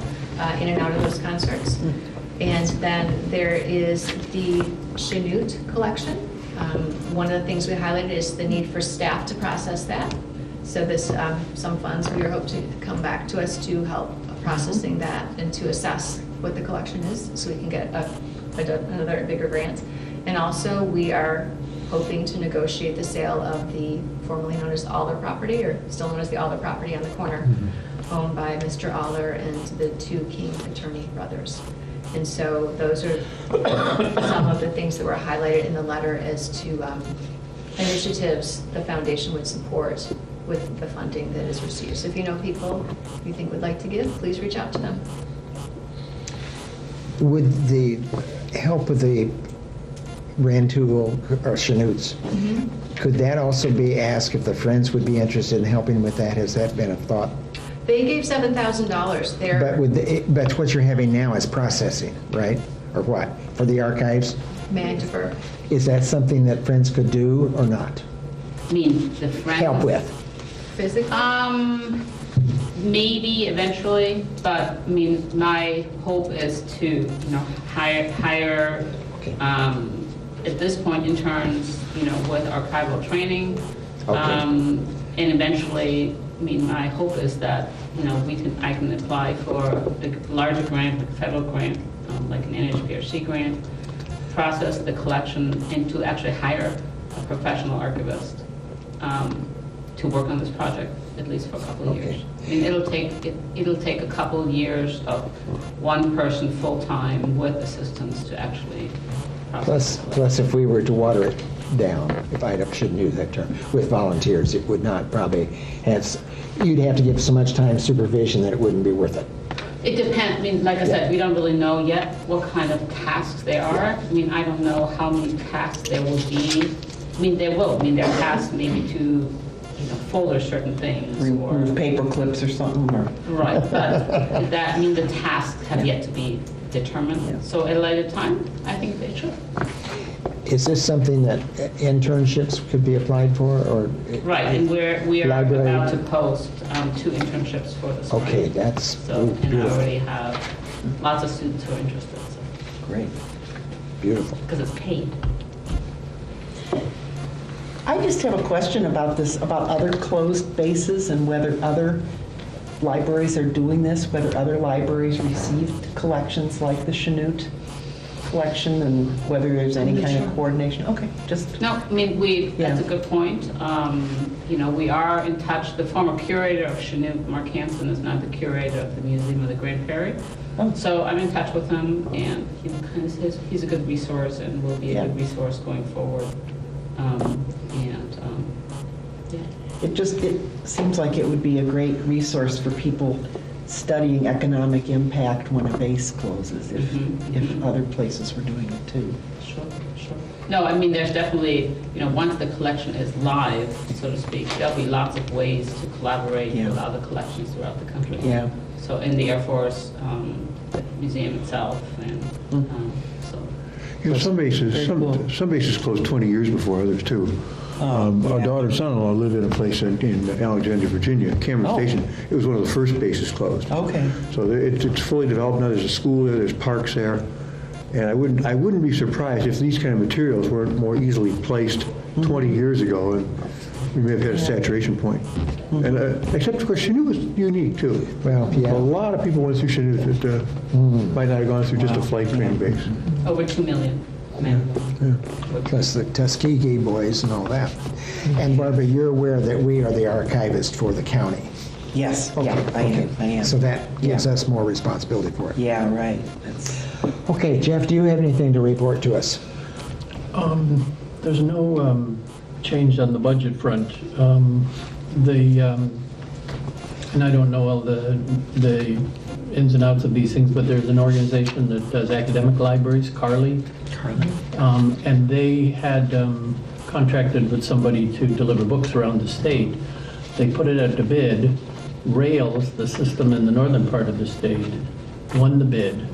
in and out of those concerts. And then there is the Chanute collection. One of the things we highlighted is the need for staff to process that. So this, some funds we are hoping to come back to us to help processing that and to assess what the collection is, so we can get another bigger grant. And also, we are hoping to negotiate the sale of the formerly known as Aller property, or still known as the Aller property on the corner, owned by Mr. Aller and the two King attorney brothers. And so those are some of the things that were highlighted in the letter as to initiatives the foundation would support with the funding that is received. So if you know people you think would like to give, please reach out to them. With the help of the Rantoul or Chanutes, could that also be asked if the Friends would be interested in helping with that? Has that been a thought? They gave $7,000. But what you're having now is processing, right? Or what? For the archives? May I defer? Is that something that Friends could do or not? I mean, the friends. Help with? Physically? Maybe eventually, but I mean, my hope is to, hire, at this point, interns, with archival training. Okay. And eventually, I mean, my hope is that, I can apply for a larger grant, like a federal grant, like an NHPRC grant, process the collection, and to actually hire a professional archivist to work on this project, at least for a couple of years. I mean, it'll take a couple of years of one person full-time with assistants to actually process. Plus, if we were to water it down, if I shouldn't use that term, with volunteers, it would not probably have, you'd have to give so much time supervision that it wouldn't be worth it. It depends. I mean, like I said, we don't really know yet what kind of tasks there are. I mean, I don't know how many tasks there will be. I mean, there will. I mean, there are tasks maybe to, folder certain things. Remove paper clips or something, or... Right, but that, I mean, the tasks have yet to be determined. Yeah. So at a later time, I think they should. Is this something that internships could be applied for, or? Right, and we are library? about to post 2 internships for this. Okay, that's and beautiful. I already have lots of students who are interested. So. Great, beautiful. Because it's paid. I just have a question about this, about other closed bases and whether other libraries are doing this, whether other libraries received collections like the Chanute collection, and whether there's any kind of coordination. Okay, just... No, I mean, that's a good point. We are in touch. The former curator of Chanute, Mark Hansen, is now the curator of the Museum of the Grand Prairie. Oh. So I'm in touch with him, and kind of he's a good resource and will be a good resource going forward. It seems like it would be a great resource for people studying economic impact when a base closes, if other places were doing it too. Sure. No, I mean, there's definitely, once the collection is live, so to speak, there'll be lots of ways to collaborate with other collections throughout the country. Yeah. So in the Air Force, the museum itself, and so. Some bases closed 20 years before others too. Our daughter and son-in-law live in a place in Alexandria, Virginia, Cameron Station. It was one of the first bases closed. Okay. So it's fully developed now. There's a school there. There's parks there, and I wouldn't be surprised if these kind of materials were more easily placed 20 years ago, and we may have hit a saturation point. And except of course, Chanute was unique too. Well, yeah. A lot of people went through Chanute that might not have gone through just a flight training base. Over 2 million. Plus the Tuskegee boys and all that. And Barbara, you're aware that we are the archivist for the county. Yes, Okay. I am. So that gives us more responsibility for it. Yeah, right. Okay, Jeff, do you have anything to report to us? There's no change on the budget front. And I don't know all the ins and outs of these things, but there's an organization that does academic libraries, Carly. And they had contracted with somebody to deliver books around the state. They put it out to bid. Rails, the system in the northern part of the state, won the bid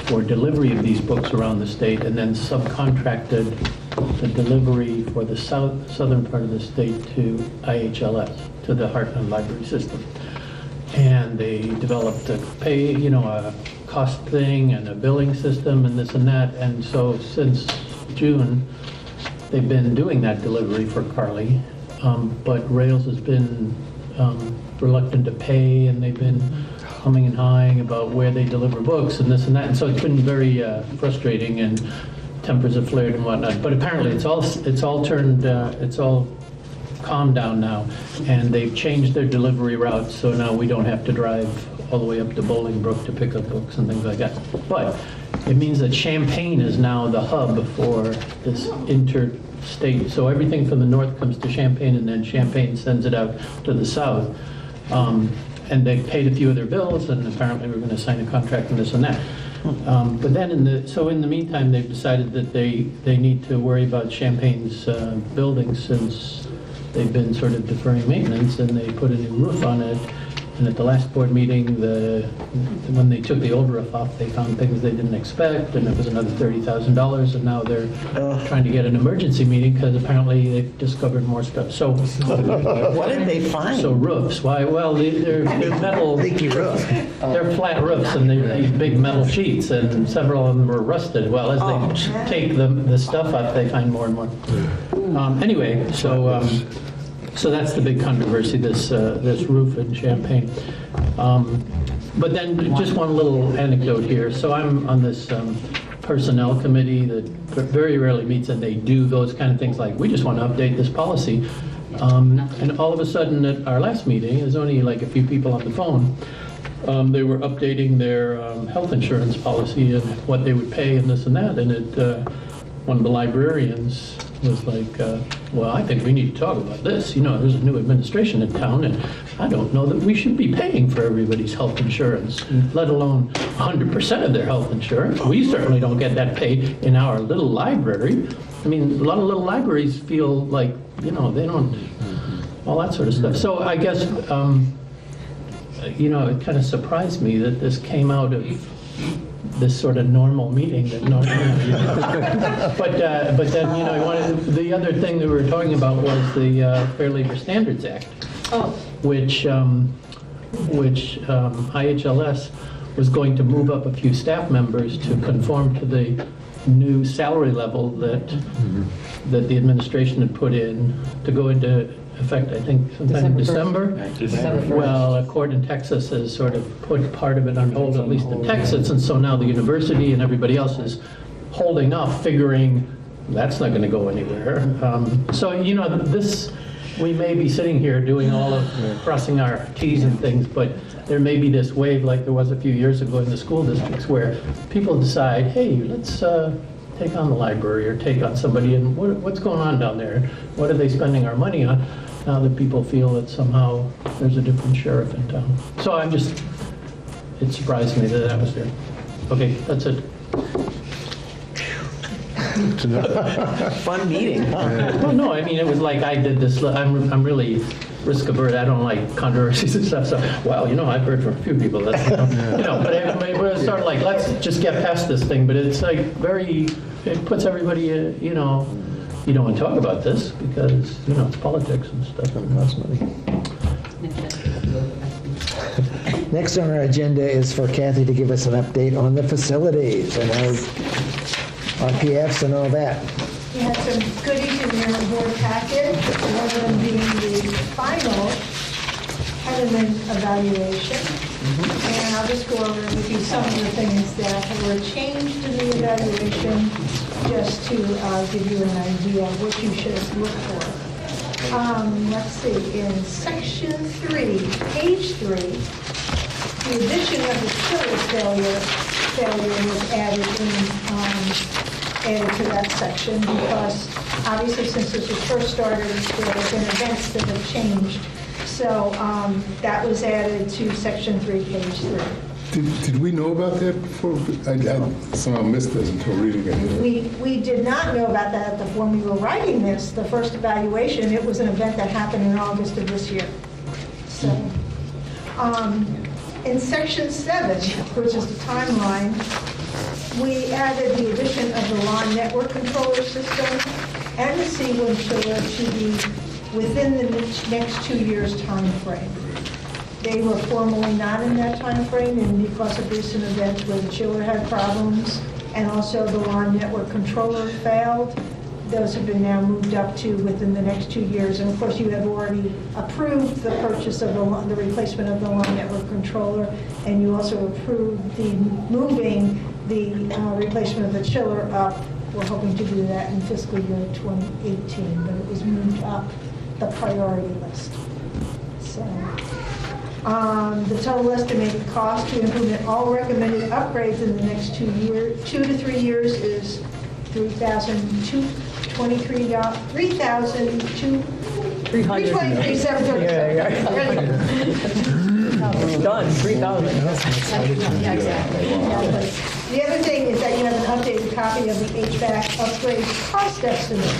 for delivery of these books around the state, and then subcontracted the delivery for the southern part of the state to IHLS, to the Heartland Library System. And they developed a a cost thing and a billing system and this and that. And so since June, they've been doing that delivery for Carly, but Rails has been reluctant to pay, and they've been humming and hawing about where they deliver books and this and that. And so it's been very frustrating, and tempers have flared and whatnot. But apparently it's all calmed down now, and they've changed their delivery routes, so now we don't have to drive all the way up to Bolingbrook to pick up books and things like that. But it means that Champaign is now the hub for this interstate. So everything from the north comes to Champaign, and then Champaign sends it out to the south. And they've paid a few of their bills, and apparently we're going to sign a contract and this and that. But then in the meantime, they've decided that they need to worry about Champaign's buildings, since they've been sort of deferring maintenance, and they put a new roof on it. And at the last board meeting, when they took the old roof off, they found things they didn't expect, and it was another $30,000, and now they're trying to get an emergency meeting because apparently they've discovered more stuff. So What did they find? So roofs, why? Well, they're metal. Leaky roof. They're flat roofs, and they're these big metal sheets, and several of them were rusted. Well, as they take the stuff up, they find more and more. Anyway, so that's the big controversy, this roof in Champaign. But then just one little anecdote here. So I'm on this personnel committee that very rarely meets, and they do those kind of things like, we just want to update this policy. And all of a sudden at our last meeting, there's only like a few people on the phone, they were updating their health insurance policy and what they would pay and this and that. And one of the librarians was like, well, I think we need to talk about this. There's a new administration in town, and I don't know that we should be paying for everybody's health insurance, let alone 100% of their health insurance. We certainly don't get that paid in our little library. I mean, a lot of little libraries feel like, they don't, all that sort of stuff. So I guess, it kind of surprised me that this came out of this sort of normal meeting that but then the other thing that we were talking about was the Fair Labor Standards Act, which IHLS was going to move up a few staff members to conform to the new salary level that the administration had put in to go into effect, I think, sometime in December. Well, a court in Texas has sort of put part of it on hold, at least in Texas, and so now the university and everybody else is holding off, figuring that's not going to go anywhere. So, this, we may be sitting here doing all of crossing our T's and things, but there may be this wave like there was a few years ago in the school districts where people decide, hey, let's take on the library or take on somebody, and what's going on down there? What are they spending our money on? Now that people feel that somehow there's a different sheriff in town. So it surprised me that was there. Okay, that's it. Fun meeting, huh? Well, no, I mean, it was like I did this, I'm really risk averse. I don't like controversies and stuff. So, well, I've heard from a few people that, but it was sort of like, let's just get past this thing. But it's like it puts everybody, you don't want to talk about this because, it's politics and stuff and costs money. Next on our agenda is for Kathy to give us an update on the facilities and our RPFs and all that. We had some goodies in your board packet, one of them being the final Hedeman evaluation. And I'll just go over with you some of the things that were changed in the evaluation, just to give you an idea of what you should look for. Let's see, in section 3, page 3, the addition of the chiller failure was added. added to that section because obviously since this was first started, there have been events that have changed. So that was added to section 3, page 3. Did we know about that before? I somehow missed this until reading it. We did not know about that when we were writing this, the first evaluation. It was an event that happened in August of this year. So, in section 7, which is the timeline, we added the addition of the lawn network controller system and the C1 chiller to be within the next 2 years' time frame. They were formally not in that time frame, and because of recent events where the chiller had problems and also the lawn network controller failed, those have been now moved up to within the next 2 years. And of course, you have already approved the purchase of the replacement of the lawn network controller, and you also approved the moving the replacement of the chiller up. We're hoping to do that in fiscal year 2018, but it was moved up the priority list. So. The total estimated cost to implement all recommended upgrades in the next 2 to 3 years is $3,223,737. Done, 3,000. Yeah, exactly. The other thing is that you have an updated copy of the HVAC upgrade cost estimate.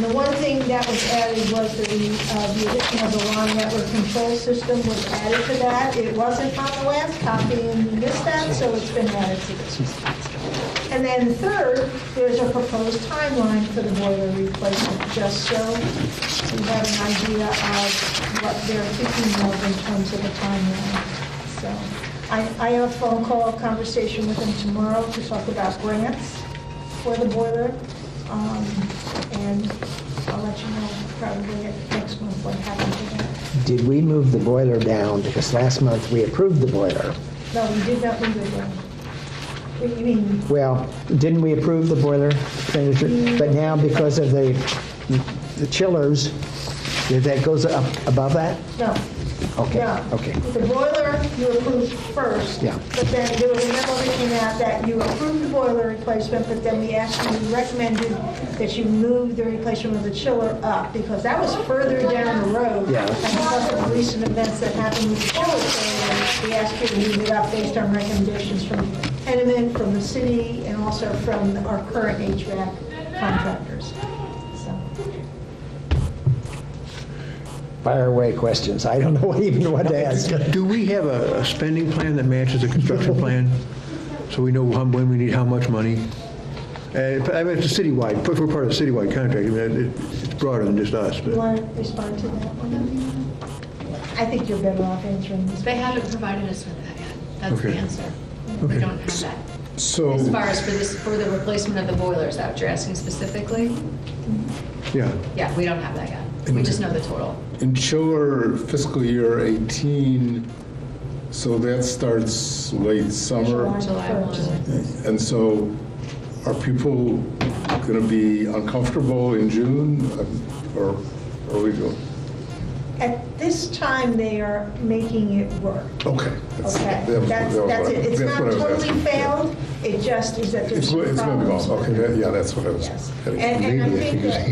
The one thing that was added was the addition of the lawn network control system was added to that. It wasn't on the last copy and we missed that, so it's been added to this. And then third, there's a proposed timeline for the boiler replacement, just so we have an idea of what they're thinking of in terms of the timeline. So I have a phone call conversation with them tomorrow to talk about grants for the boiler. And I'll let you know probably next month what happened to that. Did we move the boiler down? Because last month we approved the boiler. No, we did not move it down. What do you mean? Well, didn't we approve the boiler expenditure? But now because of the chillers, that goes up above that? No. Okay, No. okay. The boiler you approved first. Yeah. But then there was a memo that came out that you approved the boiler replacement, but then we actually recommended that you move the replacement of the chiller up because that was further down the road. Yeah. And because of the recent events that happened with the chiller failure, we asked you to move it up based on recommendations from Henneman, from the city, and also from our current HVAC contractors. Fire away questions. I don't know even what to ask. Do we have a spending plan that matches the construction plan? So we know when we need how much money? I mean, it's a citywide, if we're part of a citywide contract, I mean, it's broader than just us. You But want to respond to that one? I think you're better off answering this. They haven't provided us with that yet. That's the Okay. answer. We Okay. don't have that. So, As far as for the replacement of the boilers, is that what you're asking specifically? yeah. Yeah, we don't have that yet. We just know the total. in chiller fiscal year 18, so that starts late summer. July 1. And so are people going to be uncomfortable in June? Or are we going? At this time, they are making it work. Okay. Okay, that's it. It's not totally failed, it just is that there's It's going to be problems. gone. Okay, yeah, that's what I was Yes. heading. And I think that,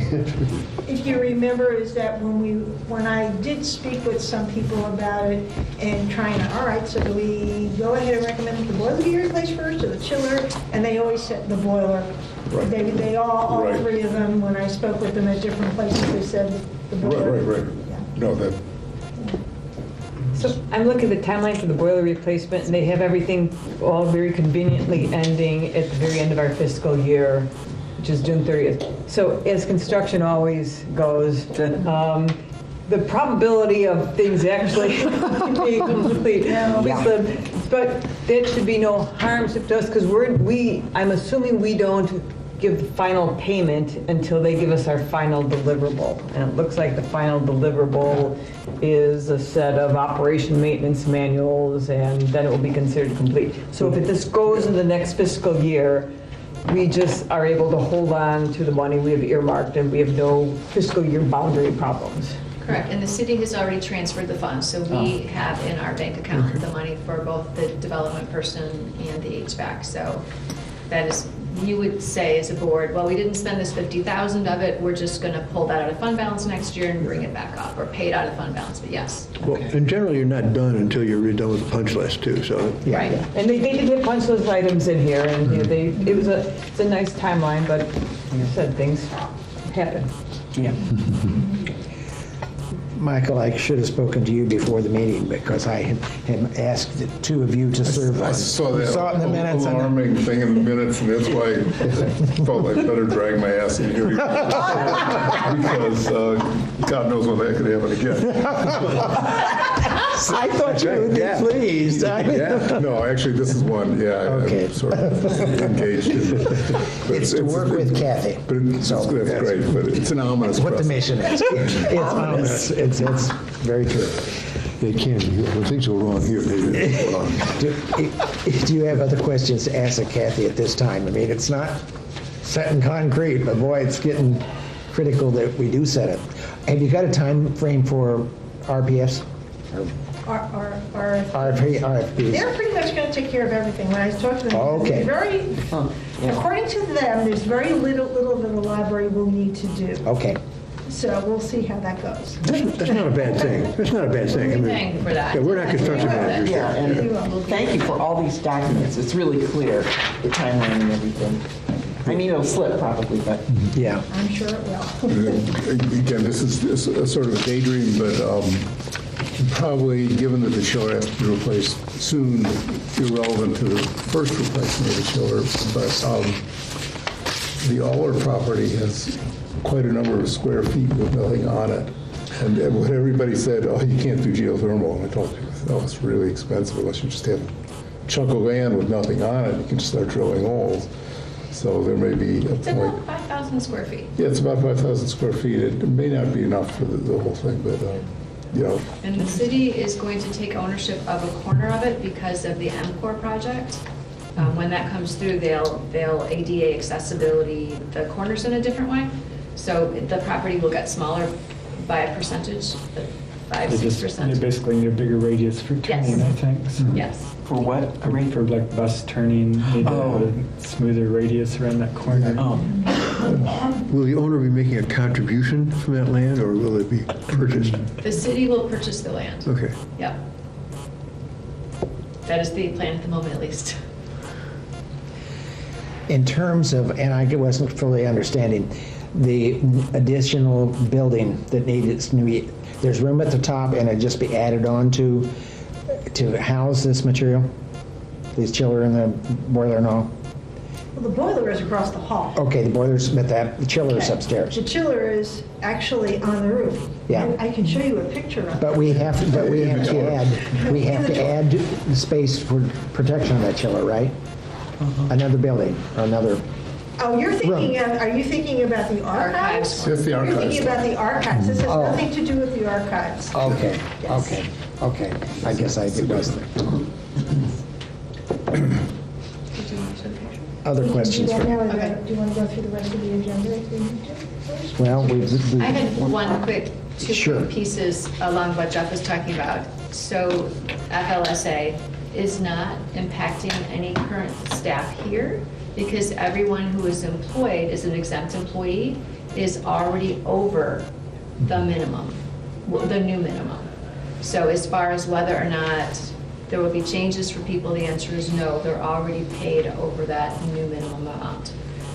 if you remember, is that when I did speak with some people about it and trying to, all right, so do we go ahead and recommend that the boiler be replaced first or the chiller? And they always said the boiler. Right. They all Right. three of them, when I spoke with them at different places, they said the boiler. Right. Yeah. No, that, So I'm looking at the timeline for the boiler replacement, and they have everything all very conveniently ending at the very end of our fiscal year, which is June 30th. So as construction always goes, the probability of things actually being complete, but that should be no harm to us, because I'm assuming we don't give the final payment until they give us our final deliverable. And it looks like the final deliverable is a set of operation maintenance manuals, and then it will be considered complete. So if this goes in the next fiscal year, we just are able to hold on to the money we have earmarked, and we have no fiscal year boundary problems. Correct, and the city has already transferred the funds, so we have in our bank account the money for both the development person and the HVAC, so that is, you would say as a board, well, we didn't spend this 50,000 of it, we're just going to pull that out of fund balance next year and bring it back up, or pay it out of fund balance, but yes. Well, and generally, you're not done until you're done with the punch list, too, so. Right. And they did have punch list items in here, and you know, it's a nice timeline, but like I said, things happen. Yeah. Michael, I should have spoken to you before the meeting because I had asked the two of you to serve on. I saw We that saw it in the minutes. and- alarming thing in the minutes, and that's why I felt I better drag my ass in here. Because God knows when that could happen again. I thought you would be pleased. No, actually, this is one, Okay. I'm sort of engaged in. But It's to work with Kathy. But it's, So that's great, but it's an ominous What the precedent. mission is. It's ominous. It's very true. They can, when things go wrong here, they do go wrong. Do you have other questions to ask of Kathy at this time? I mean, it's not set in concrete, but boy, it's getting critical that we do set it. Have you got a time frame for RPFs? RFPs? They're pretty much going to take care of everything. When I talked to them, Okay. according to them, there's very little that the library will need to do. Okay. So we'll see how that goes. That's not a bad thing. That's not a bad thing. I We mean, thank for that. yeah, we're not construction managers. Yeah, and thank you for all these documents. It's really clear, the timeline and everything. I mean, it'll slip probably, but Yeah. I'm sure it will. Again, this is a sort of a daydream, but probably, given that the chiller has to be replaced soon, irrelevant to the first replacement of the chiller, but the Aller property has quite a number of square feet with nothing on it. And what everybody said, oh, you can't do geothermal. And I told people, oh, it's really expensive unless you just have a chunk of land with nothing on it. You can just start drilling holes. So there may be a It's point. about 5,000 square feet. Yeah, it's about 5,000 square feet. It may not be enough for the whole thing, but, you know, And the city is going to take ownership of a corner of it because of the MCOR project. When that comes through, they'll ADA accessibility the corners in a different way. So the property will get smaller by a percentage, 5-6%. They basically need a bigger radius for turning, Yes. I think. So. Yes. for what? For like bus turning, need Oh. a smoother radius around that corner. Oh, Will the owner be making a contribution from that land, or will it be purchased? The city will purchase the land. Okay. Yep. That is the plan at the moment, at least. In terms of, and I wasn't fully understanding, the additional building that needs to be, there's room at the top and it just be added on to house this material? These chiller and the boiler and all? Well, the boiler is across the hall. Okay, the boiler's, but the chiller is upstairs. The chiller is actually on the roof. Yeah. I can show you a picture of it. But we have to add space for protection of that chiller, right? Another building, or another, Oh, you're thinking, are you thinking about the archives? That's the You're archives. thinking about the archives. This has Oh. nothing to do with the archives. okay, Yes. okay. I guess I wasn't. Other questions? Do you for- want to go through the rest of the agenda if we need to first? Well, I had one quick, two Sure. quick pieces along what Jeff was talking about. So FLSA is not impacting any current staff here because everyone who is employed as an exempt employee is already over the minimum, the new minimum. So as far as whether or not there will be changes for people, the answer is no. They're already paid over that new minimum amount.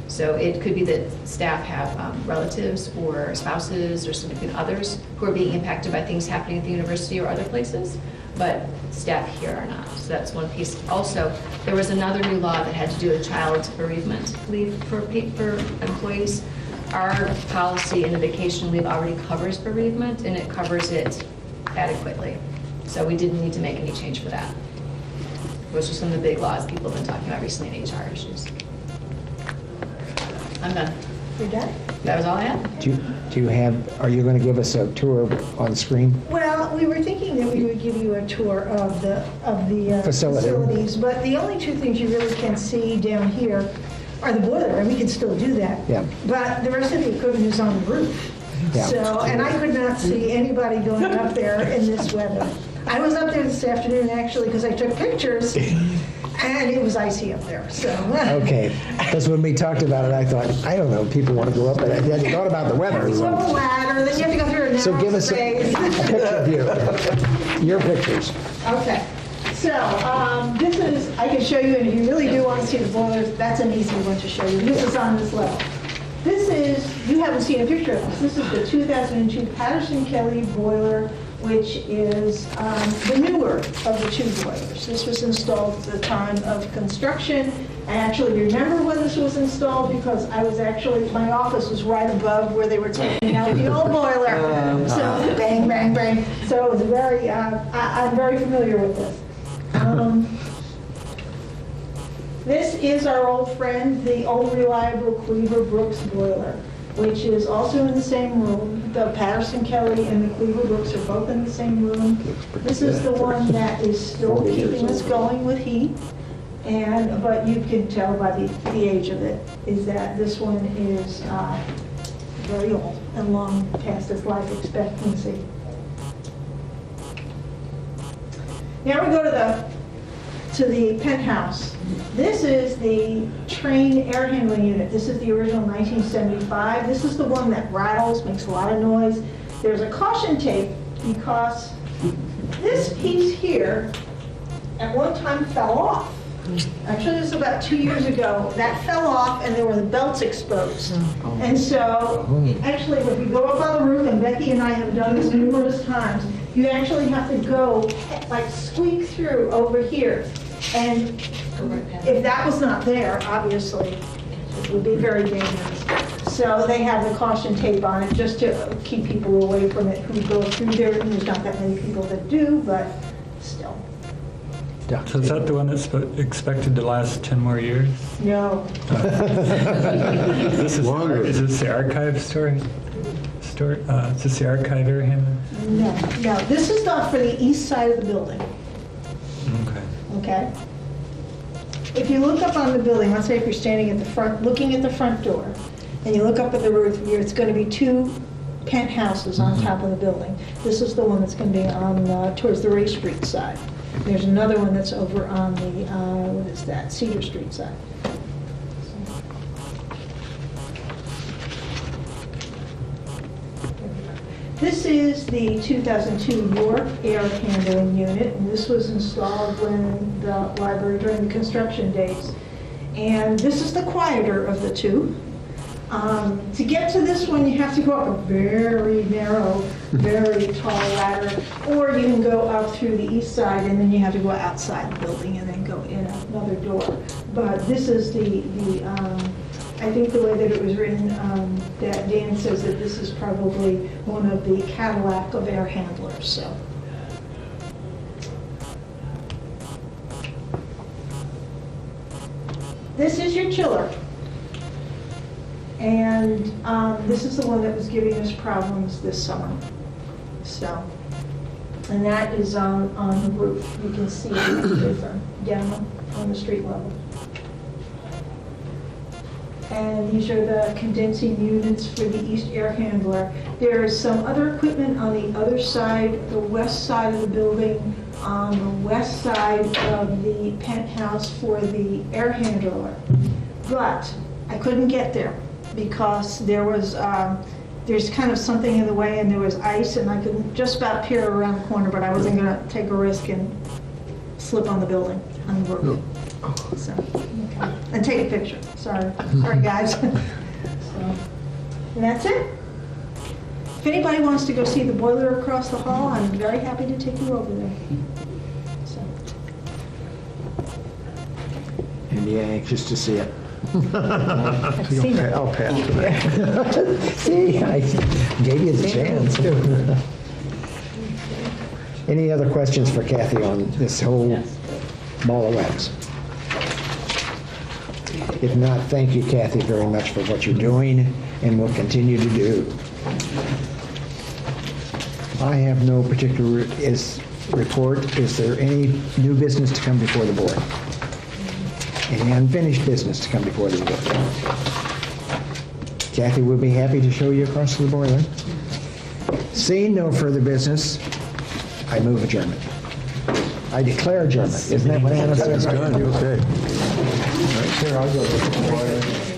So it could be that staff have relatives or spouses or significant others who are being impacted by things happening at the university or other places, but staff here are not. So that's one piece. Also, there was another new law that had to do with child bereavement leave for employees. Our policy in the vacation leave already covers bereavement, and it covers it adequately. So we didn't need to make any change for that. Which is one of the big laws people have been talking about recently in HR issues. I'm done. You're done? That was all I had. do you have, are you going to give us a tour on screen? Well, we were thinking that we would give you a tour of the Facility. facilities, but the only two things you really can see down here are the boiler, and we can still do that. Yeah. But the rest of the equipment is on the roof. Yeah. So, and I could not see anybody going up there in this weather. I was up there this afternoon, actually, because I took pictures, And it was icy up there, so. Okay, because when we talked about it, I thought, I don't know, people want to go up, but I hadn't thought about the weather. You go up a ladder, then you have to go through a So give narrow us a space. picture of your pictures. Okay, so this is, I can show you, and if you really do want to see the boilers, that's an easy one to show you. This is on this level. This is, you haven't seen a picture of this. This is the 2002 Patterson-Kelly boiler, which is the newer of the two boilers. This was installed at the time of construction. I actually remember when this was installed because I was actually, my office was right above where they were taking out the old boiler. So bang, bang, bang. So it was very, I'm very familiar with this. This is our old friend, the old reliable Cleaver Brooks boiler, which is also in the same room. The Patterson-Kelly and the Cleaver Brooks are both in the same room. This is the one that is still keeping us going with heat. But you can tell by the age of it, is that this one is very old and long past its life expectancy. Now we go to the penthouse. This is the train air handling unit. This is the original 1975. This is the one that rattles, makes a lot of noise. There's a caution tape because this piece here at one time fell off. Actually, this was about 2 years ago. That fell off and there were the belts exposed. And so, actually, if you go up on the roof, and Becky and I have done this numerous times, you actually have to go, like, squeak through over here. And if that was not there, obviously, it would be very dangerous. So they have the caution tape on it just to keep people away from it who go through there. And there's not that many people that do, but still. So is that the one that's expected to last 10 more years? No. This is Longer. Is this the archive story? Is this the archive air handler? No. This is not for the east side of the building. Okay. Okay? If you look up on the building, let's say if you're standing at the front, looking at the front door, and you look up at the roof, it's going to be two penthouses on top of the building. This is the one that's going to be on towards the Ray Street side. There's another one that's over on the, Cedar Street side. This is the 2002 York air handling unit, and this was installed when the library during the construction days. And this is the quieter of the two. To get to this one, you have to go up a very narrow, very tall ladder, or you can go up through the east side, and then you have to go outside the building and then go in another door. But this is I think the way that it was written, that Dan says that this is probably one of the Cadillac of air handlers, so. This is your chiller. And this is the one that was giving us problems this summer. So, and that is on the roof. You can see it down on the street level. And these are the condensing units for the east air handler. There is some other equipment on the other side, the west side of the building, on the west side of the penthouse for the air handler. But I couldn't get there because there was, there's kind of something in the way and there was ice and I could just about peer around the corner, but I wasn't gonna take a risk and slip on the building, on the roof. So, okay. And take a picture. Sorry guys. So, and that's it. If anybody wants to go see the boiler across the hall, I'm very happy to take you over there. So. And yeah, anxious to see it. I'll pass tonight. See, I gave you the chance. Any other questions for Kathy on this whole ball of wax? If not, thank you, Kathy, very much for what you're doing and will continue to do. I have no particular report. Is there any new business to come before the board? Any unfinished business to come before the board? Kathy will be happy to show you across to the boiler. Seeing no further business, I move adjournment. I declare adjournment. Isn't that what Anna says? Done, okay. Here, I'll go.